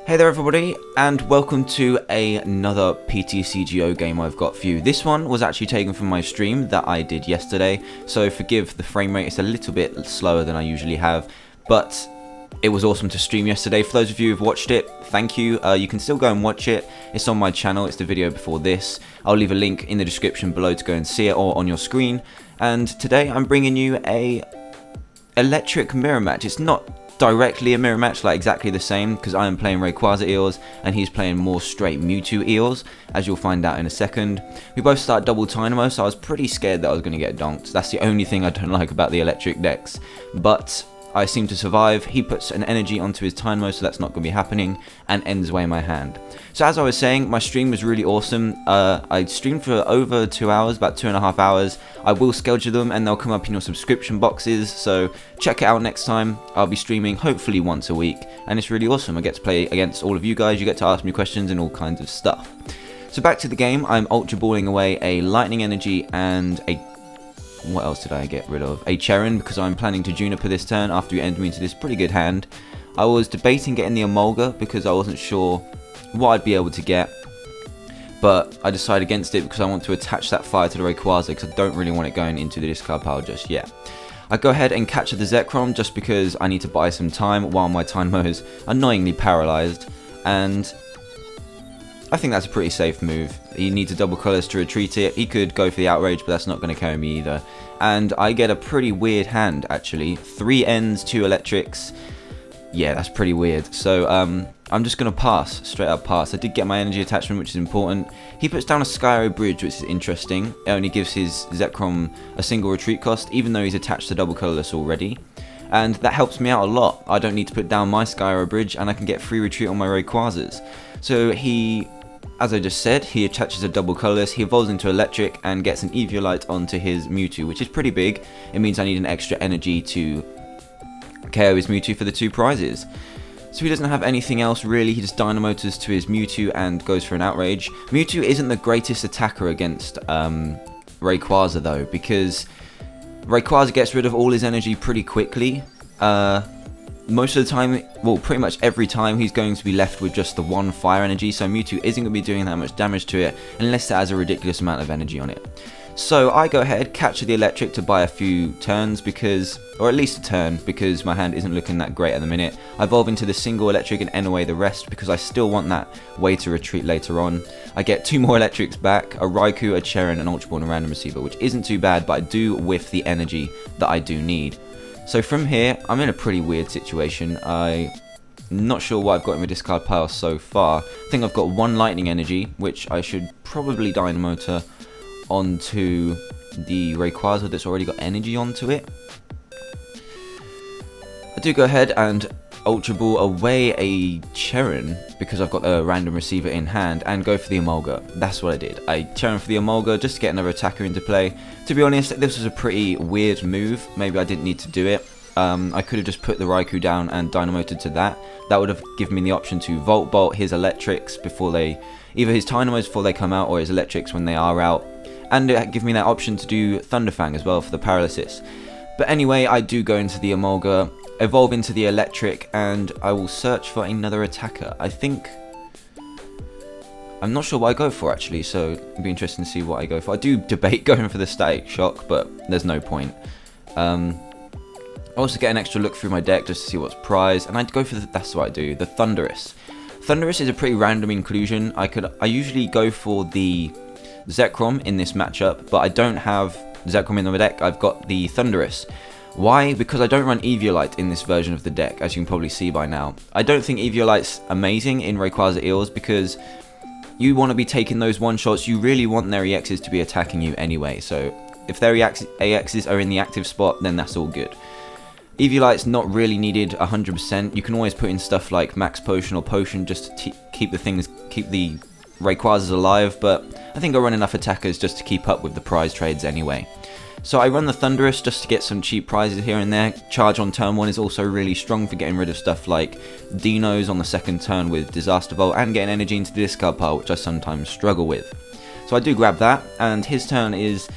Hey there everybody, and welcome to another PTCGO game I've got for you. This one was actually taken from my stream that I did yesterday, so forgive the frame rate, it's a little bit slower than I usually have, but it was awesome to stream yesterday. For those of you who've watched it, thank you. You can still go and watch it. It's on my channel, it's the video before this. I'll leave a link in the description below to go and see it, or on your screen. And today I'm bringing you a electric mirror match. It's not directly a mirror match, like exactly the same, because I am playing Rayquaza Eels and he's playing more straight Mewtwo Eels, as you'll find out in a second. We both start double Dynamo, so I was pretty scared that I was going to get donked. That's the only thing I don't like about the electric decks, but I seem to survive. He puts an energy onto his Dynamo, so that's not going to be happening, and ends away my hand. So as I was saying, my stream was really awesome. I streamed for over 2 hours, about 2.5 hours. I will schedule them and they'll come up in your subscription boxes, so check it out next time. I'll be streaming hopefully once a week, and it's really awesome. I get to play against all of you guys, you get to ask me questions and all kinds of stuff. So back to the game, I'm Ultra Balling away a Lightning Energy and a... what else did I get rid of? A Cherin, because I'm planning to Juniper this turn after you enter me into this pretty good hand. I was debating getting the Emolga because I wasn't sure what I'd be able to get, but I decided against it because I want to attach that fire to the Rayquaza, because I don't really want it going into the discard pile just yet. I go ahead and catch the Zekrom just because I need to buy some time while my Dynamo is annoyingly paralysed, and I think that's a pretty safe move. He needs a double colours to retreat it. He could go for the Outrage, but that's not going to carry me either. And I get a pretty weird hand, actually. 3 Ns, 2 Electrics. Yeah, that's pretty weird. So, I'm just going to pass. Straight up pass. I did get my energy attachment, which is important. He puts down a Skyro Bridge, which is interesting. It only gives his Zekrom a single retreat cost, even though he's attached to double colourless already. And that helps me out a lot. I don't need to put down my Skyro Bridge, and I can get free retreat on my Rayquazas. So he... as I just said, he attaches a double colourless, he evolves into Electric and gets an Eviolite onto his Mewtwo, which is pretty big. It means I need an extra energy to KO his Mewtwo for the 2 prizes. So he doesn't have anything else really, he just Dynamotors to his Mewtwo and goes for an Outrage. Mewtwo isn't the greatest attacker against Rayquaza though, because Rayquaza gets rid of all his energy pretty quickly. Most of the time, well, pretty much every time, he's going to be left with just the 1 fire energy, so Mewtwo isn't going to be doing that much damage to it unless it has a ridiculous amount of energy on it. So I go ahead, catch the Electric to buy a few turns because, or at least a turn, because my hand isn't looking that great at the minute. I evolve into the single Electric and end away the rest because I still want that way to retreat later on. I get 2 more Electrics back, a Raikou, a Cherin, an Ultra Ball, and a Random Receiver, which isn't too bad, but I do whiff the energy that I do need. So from here, I'm in a pretty weird situation. I'm not sure what I've got in my discard pile so far. I think I've got 1 Lightning Energy, which I should probably Dynamotor onto the Rayquaza that's already got energy onto it. I do go ahead and Ultra Ball away a Cherin because I've got a Random Receiver in hand and go for the Emolga. That's what I did. I Cherin for the Emolga just to get another attacker into play. To be honest, this was a pretty weird move. Maybe I didn't need to do it. I could have just put the Raikou down and Dynamoted to that. That would have given me the option to Volt Bolt his Electrics before they... either his Dynamos before they come out or his Electrics when they are out. And it give me that option to do Thunderfang as well for the Paralysis. But anyway, I do go into the Emolga, evolve into the Electric, and I will search for another attacker. I think... I'm not sure what I go for actually, so it'll be interesting to see what I go for. I do debate going for the Static Shock, but there's no point. I also get an extra look through my deck just to see what's prized, and I'd go for the, that's what I do, the Thundurus. Thundurus is a pretty random inclusion. I usually go for the Zekrom in this matchup, but I don't have Zekrom in the deck. I've got the Thundurus. Why? Because I don't run Eviolite in this version of the deck, as you can probably see by now. I don't think Eviolite's amazing in Rayquaza Eels because you want to be taking those one-shots. You really want their EXs to be attacking you anyway, so if their AXs are in the active spot, then that's all good. Eviolite's not really needed 100%. You can always put in stuff like Max Potion or Potion just to keep the Rayquazas alive, but I think I run enough attackers just to keep up with the prize trades anyway. So I run the Thundurus just to get some cheap prizes here and there. Charge on turn 1 is also really strong for getting rid of stuff like Dinos on the 2nd turn with Disaster Bolt and getting energy into the discard pile, which I sometimes struggle with. So I do grab that, and his turn is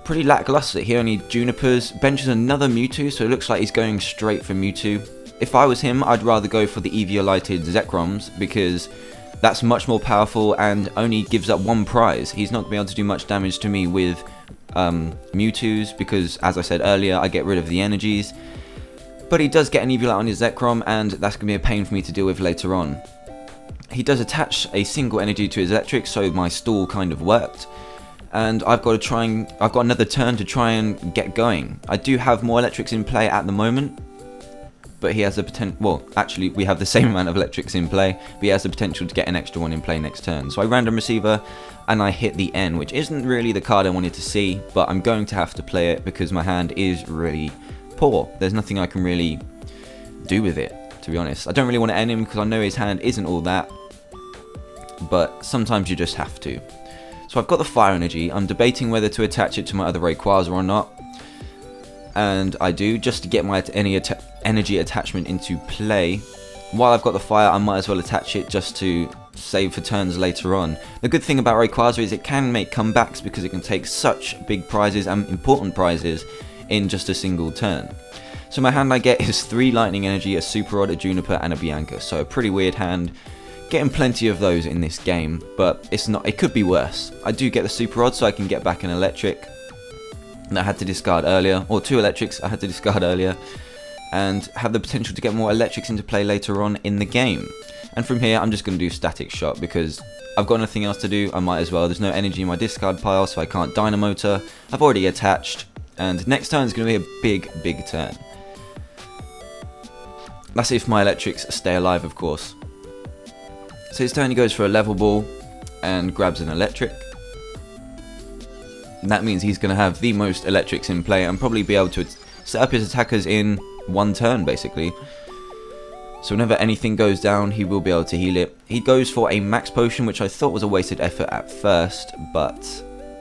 pretty lackluster. He only Junipers, benches another Mewtwo, so it looks like he's going straight for Mewtwo. if I was him, I'd rather go for the Eevee-lighted Zekroms, because that's much more powerful and only gives up one prize. He's not going to be able to do much damage to me with Mewtwo's, because as I said earlier, I get rid of the energies. But he does get an Eevee-Light on his Zekrom, and that's going to be a pain for me to deal with later on. He does attach a single energy to his Eelektrik, so my stall kind of worked. And I've got another turn to try and get going. I do have more Eelektриks in play at the moment, but he has the potential. Well, actually, we have the same amount of Eelektриks in play, but he has the potential to get an extra one in play next turn. So I random receiver, and I hit the N, which isn't really the card I wanted to see, but I'm going to have to play it because my hand is really poor. There's nothing I can really do with it, to be honest. I don't really want to end him because I know his hand isn't all that, but sometimes you just have to. So I've got the fire energy. I'm debating whether to attach it to my other Rayquaza or not, and I do, just to get my energy attachment into play. While I've got the fire, I might as well attach it just to save for turns later on. The good thing about Rayquaza is it can make comebacks because it can take such big prizes and important prizes in just a single turn. So my hand I get is 3 lightning energy, a super rod, a juniper, and a Bianca. So a pretty weird hand. Getting plenty of those in this game, but it's not. It could be worse. I do get the super rod, so I can get back an Eelektrik that I had to discard earlier, or 2 Eelektриks I had to discard earlier, and have the potential to get more Eelektриks into play later on in the game. And from here, I'm just going to do static shot because I've got nothing else to do. I might as well. There's no energy in my discard pile, so I can't Dynamotor. I've already attached, and next turn is going to be a big turn. That's if my Eelektриks stay alive, of course. So his turn, he goes for a level ball and grabs an Eelektrik. And that means he's going to have the most Eelektриks in play and probably be able to set up his attackers in one turn, basically. So whenever anything goes down, he will be able to heal it. He goes for a max potion, which I thought was a wasted effort at first, but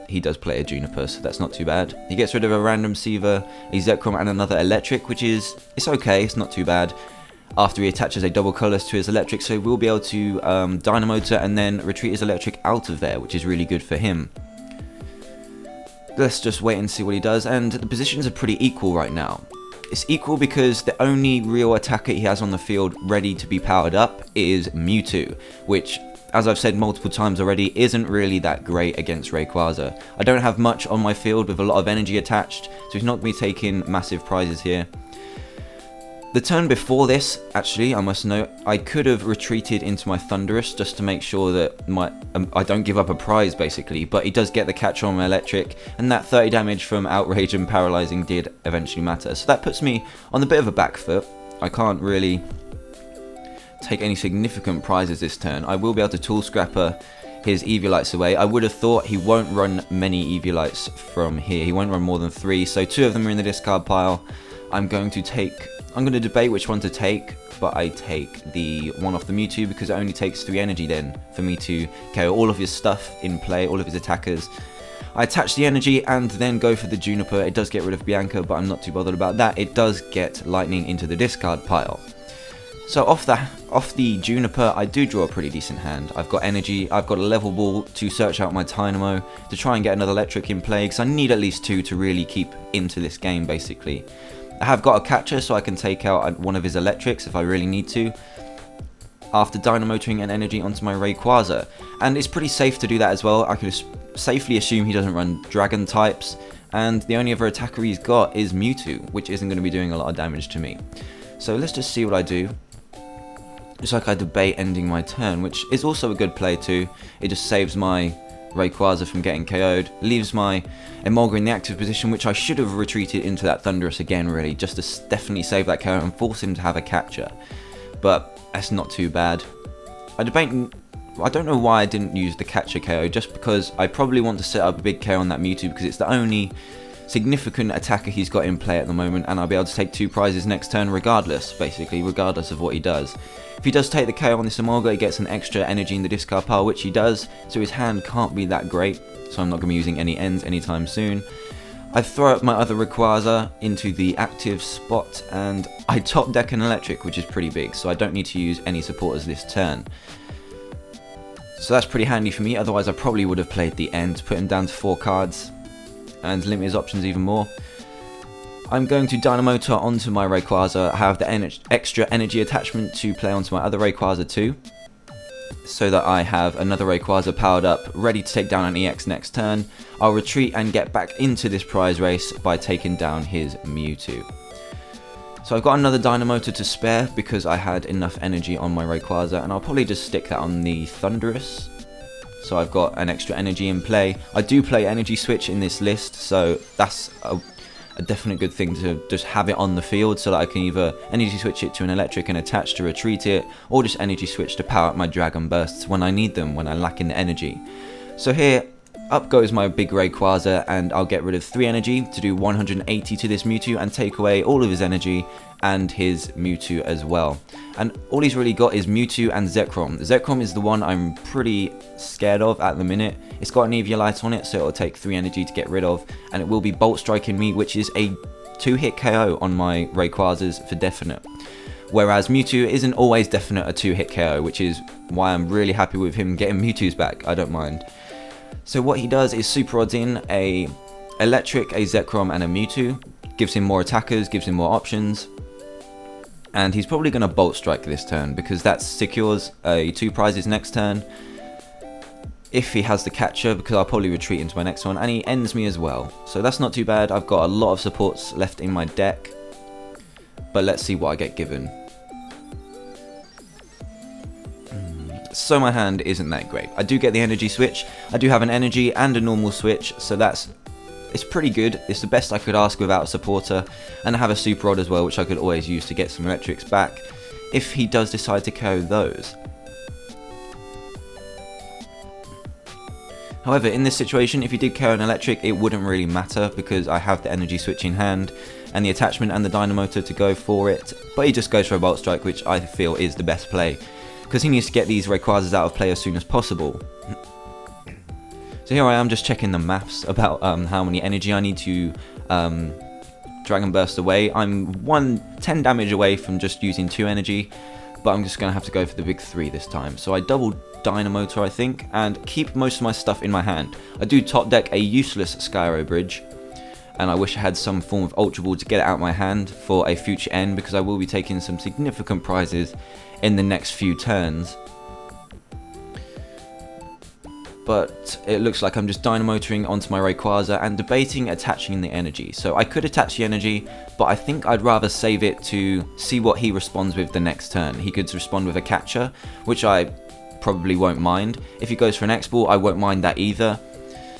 he does play a Juniper, so that's not too bad. He gets rid of a random Seaver, a Zekrom, and another Eelektrik, which is, it's okay, it's not too bad. After he attaches a double colorless to his Eelektrik, so we'll be able to Dynamotor and then retreat his Eelektrik out of there, which is really good for him. Let's just wait and see what he does, and the positions are pretty equal right now. It's equal because the only real attacker he has on the field ready to be powered up is Mewtwo, which, as I've said multiple times already, isn't really that great against Rayquaza. I don't have much on my field with a lot of energy attached, so he's not going to be taking massive prizes here. The turn before this, actually, I must note, I could have retreated into my Thunderous just to make sure that I don't give up a prize, basically. But he does get the catch on my Eelektrik, and that 30 damage from Outrage and Paralyzing did eventually matter. So that puts me on a bit of a back foot. I can't really take any significant prizes this turn. I will be able to Tool Scrapper his Eevee-Lights away. I would have thought he won't run many Eevee-Lights from here. He won't run more than 3, so 2 of them are in the discard pile. I'm going to debate which one to take, but I take the one off the Mewtwo because it only takes 3 energy then for me to KO all of his stuff in play, all of his attackers. I attach the energy and then go for the Juniper. It does get rid of Bianca, but I'm not too bothered about that. It does get Lightning into the discard pile. So off the Juniper, I do draw a pretty decent hand. I've got energy, I've got a level ball to search out my Dynamo to try and get another Eelektrik in play, because I need at least 2 to really keep into this game, basically. I have got a catcher, so I can take out one of his Eelektриks if I really need to, after Dynamotoring an energy onto my Rayquaza. And it's pretty safe to do that as well. I can safely assume he doesn't run Dragon types, and the only other attacker he's got is Mewtwo, which isn't going to be doing a lot of damage to me. So let's just see what I do. It's like I debate ending my turn, which is also a good play too. It just saves my Rayquaza from getting KO'd, leaves my Emolga in the active position, which I should have retreated into that Thunderous again, really, just to definitely save that KO and force him to have a catcher. But that's not too bad. I don't know why I didn't use the catcher KO, just because I probably want to set up a big KO on that Mewtwo, because it's the only significant attacker he's got in play at the moment, and I'll be able to take 2 prizes next turn regardless, basically, regardless of what he does. If he does take the KO on this Emolga, he gets an extra energy in the discard pile, which he does, so his hand can't be that great, so I'm not going to be using any ends anytime soon. I throw up my other Rayquaza into the active spot, and I top deck an Eelektrik, which is pretty big, so I don't need to use any supporters this turn. So that's pretty handy for me, otherwise I probably would have played the end, put him down to 4 cards, and limit his options even more. I'm going to Dynamotor onto my Rayquaza. I have the extra energy attachment to play onto my other Rayquaza too, so that I have another Rayquaza powered up, ready to take down an EX next turn. I'll retreat and get back into this prize race by taking down his Mewtwo. So I've got another Dynamotor to spare because I had enough energy on my Rayquaza, and I'll probably just stick that on the Thundurus. So I've got an extra energy in play. I do play Energy Switch in this list, so that's a definite good thing to just have it on the field, so that I can either Energy Switch it to an Electric and attach to retreat it, or just Energy Switch to power up my Dragon Bursts when I need them, when I lack in energy. So here, up goes my big Rayquaza, and I'll get rid of 3 energy to do 180 to this Mewtwo and take away all of his energy and his Mewtwo as well. And all he's really got is Mewtwo and Zekrom. Zekrom is the one I'm pretty scared of at the minute. It's got an Eviolite on it, so it'll take 3 energy to get rid of, and it will be Bolt Striking me, which is a 2-hit KO on my Rayquazas for definite. Whereas Mewtwo isn't always definite a 2-hit KO, which is why I'm really happy with him getting Mewtwo's back. I don't mind. So what he does is Super Odds in a Electric, a Zekrom and a Mewtwo. Gives him more attackers, gives him more options. And he's probably going to Bolt Strike this turn, because that secures 2 prizes next turn. If he has the catcher, because I'll probably retreat into my next one, and he ends me as well. So that's not too bad. I've got a lot of supports left in my deck. But let's see what I get given. So my hand isn't that great. I do get the energy switch. I do have an energy and a normal switch, so it's pretty good. It's the best I could ask without a supporter. And I have a super rod as well, which I could always use to get some electrics back if he does decide to KO those. However, in this situation, if he did KO an electric, it wouldn't really matter because I have the energy switch in hand and the attachment and the Dynamotor to go for it. But he just goes for a Bolt Strike, which I feel is the best play, because he needs to get these Rayquazas out of play as soon as possible. So here I am just checking the maths about how many energy I need to Dragon Burst away. I'm 10 damage away from just using 2 energy, but I'm just going to have to go for the big 3 this time. So I double Dynamotor, I think, and keep most of my stuff in my hand. I do top deck a useless Skyro Bridge, and I wish I had some form of Ultra Ball to get it out of my hand for a future end, because I will be taking some significant prizes in the next few turns. But it looks like I'm just Dynamotoring onto my Rayquaza and debating attaching the energy. So I could attach the energy, but I think I'd rather save it to see what he responds with the next turn. He could respond with a catcher, which I probably won't mind. If he goes for an X-Ball, I won't mind that either.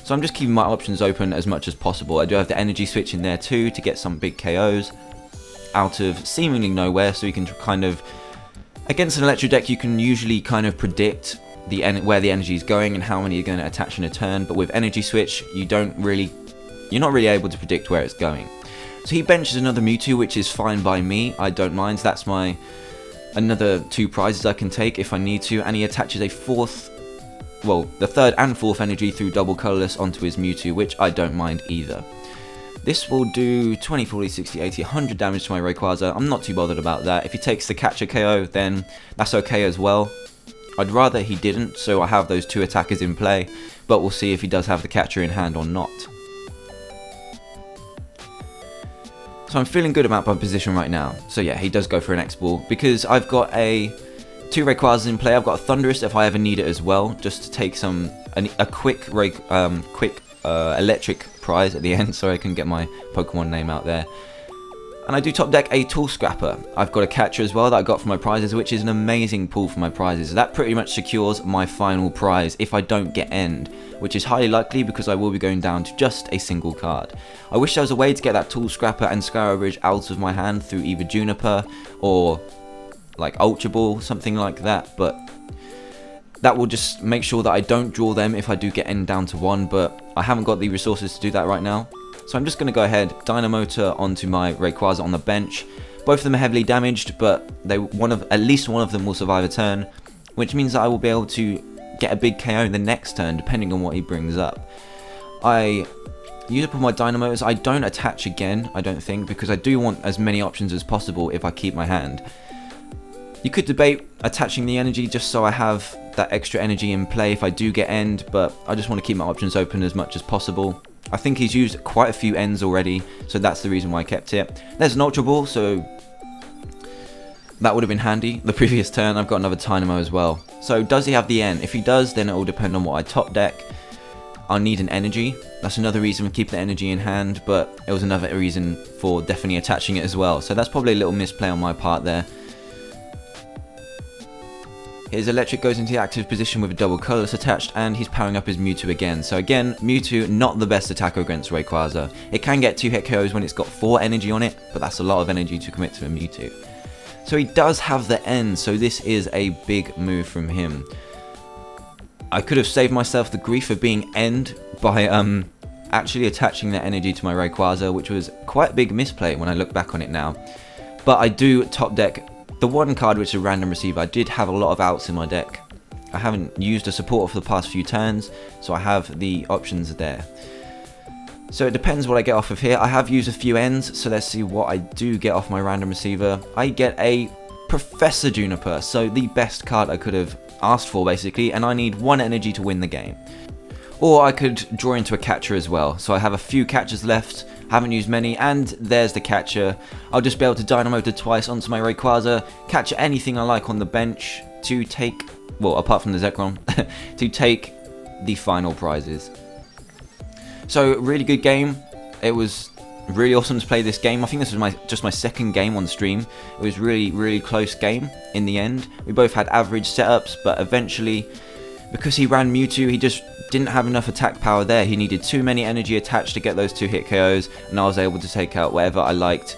So I'm just keeping my options open as much as possible. I do have the energy switch in there too to get some big KOs out of seemingly nowhere, so you can kind of, against an electro deck, you can usually kind of predict where the energy is going and how many you're going to attach in a turn. But with energy switch, you're not really able to predict where it's going. So he benches another Mewtwo, which is fine by me. I don't mind. That's my another 2 prizes I can take if I need to. And he attaches a the third and fourth energy through double colorless onto his Mewtwo, which I don't mind either. This will do 20, 40, 60, 80, 100 damage to my Rayquaza. I'm not too bothered about that. If he takes the catcher KO, then that's okay as well. I'd rather he didn't, so I have those 2 attackers in play, but we'll see if he does have the catcher in hand or not. So I'm feeling good about my position right now. So yeah, he does go for an X-Ball, because I've got 2 Rayquazas in play. I've got a Thundurus if I ever need it as well, just to take a quick electric prize at the end, so I can get my Pokemon name out there. And I do top deck a Tool Scrapper. I've got a catcher as well that I got for my prizes, which is an amazing pull for my prizes. That pretty much secures my final prize if I don't get end, which is highly likely because I will be going down to just a single card. I wish there was a way to get that Tool Scrapper and Skyro Bridge out of my hand through either Juniper or like Ultra Ball, something like that, but that will just make sure that I don't draw them if I do get end down to 1, but I haven't got the resources to do that right now. So I'm just going to go ahead, Dynamotor onto my Rayquaza on the bench. Both of them are heavily damaged, but at least one of them will survive a turn, which means that I will be able to get a big KO the next turn, depending on what he brings up. I use up all my Dynamos. I don't attach again, I don't think, because I do want as many options as possible if I keep my hand. You could debate attaching the energy just so I have that extra energy in play if I do get end, but I just want to keep my options open as much as possible. I think he's used quite a few ends already, so that's the reason why I kept it. There's an Ultra Ball, so that would have been handy. The previous turn, I've got another Dynamo as well. So does he have the N? If he does, then it will depend on what I top deck. I'll need an energy. That's another reason for keeping the energy in hand, but it was another reason for definitely attaching it as well. So that's probably a little misplay on my part there. His Eelektrik goes into the active position with a double colorless attached, and he's powering up his Mewtwo again. So again, Mewtwo, not the best attacker against Rayquaza. It can get 2-hit KOs when it's got 4 energy on it, but that's a lot of energy to commit to a Mewtwo. So he does have the N, so this is a big move from him. I could have saved myself the grief of being end by actually attaching that energy to my Rayquaza, which was quite a big misplay when I look back on it now. But I do top deck the one card, which is a random receiver. I did have a lot of outs in my deck. I haven't used a supporter for the past few turns, so I have the options there. So it depends what I get off of here. I have used a few ends, so let's see what I do get off my random receiver. I get a Professor Juniper, so the best card I could have asked for basically, and I need 1 energy to win the game. Or I could draw into a catcher as well, so I have a few catchers left, haven't used many, and there's the catcher. I'll just be able to Dynamo to twice onto my Rayquaza, catch anything I like on the bench to take, well, apart from the Zekrom, to take the final prizes. So really good game. It was really awesome to play this game. I think this was just my second game on stream. It was really close game in the end. We both had average setups, but eventually, because he ran Mewtwo, he just didn't have enough attack power there. He needed too many energy attached to get those 2-hit KOs, and I was able to take out whatever I liked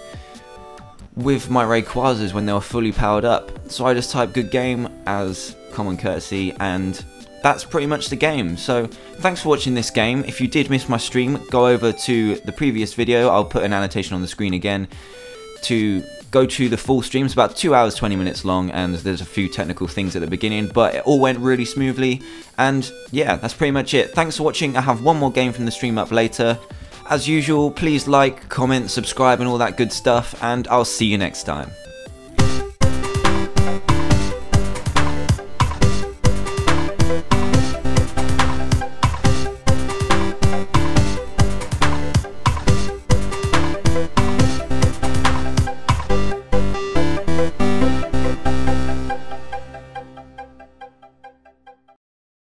with my Rayquazas when they were fully powered up. So I just typed good game as common courtesy, and that's pretty much the game. So thanks for watching this game. If you did miss my stream, go over to the previous video. I'll put an annotation on the screen again to go to the full stream. It's about 2 hours 20 minutes long, and there's a few technical things at the beginning, but it all went really smoothly. And yeah, that's pretty much it. Thanks for watching. I have one more game from the stream up later. As usual, please like, comment, subscribe and all that good stuff, and I'll see you next time.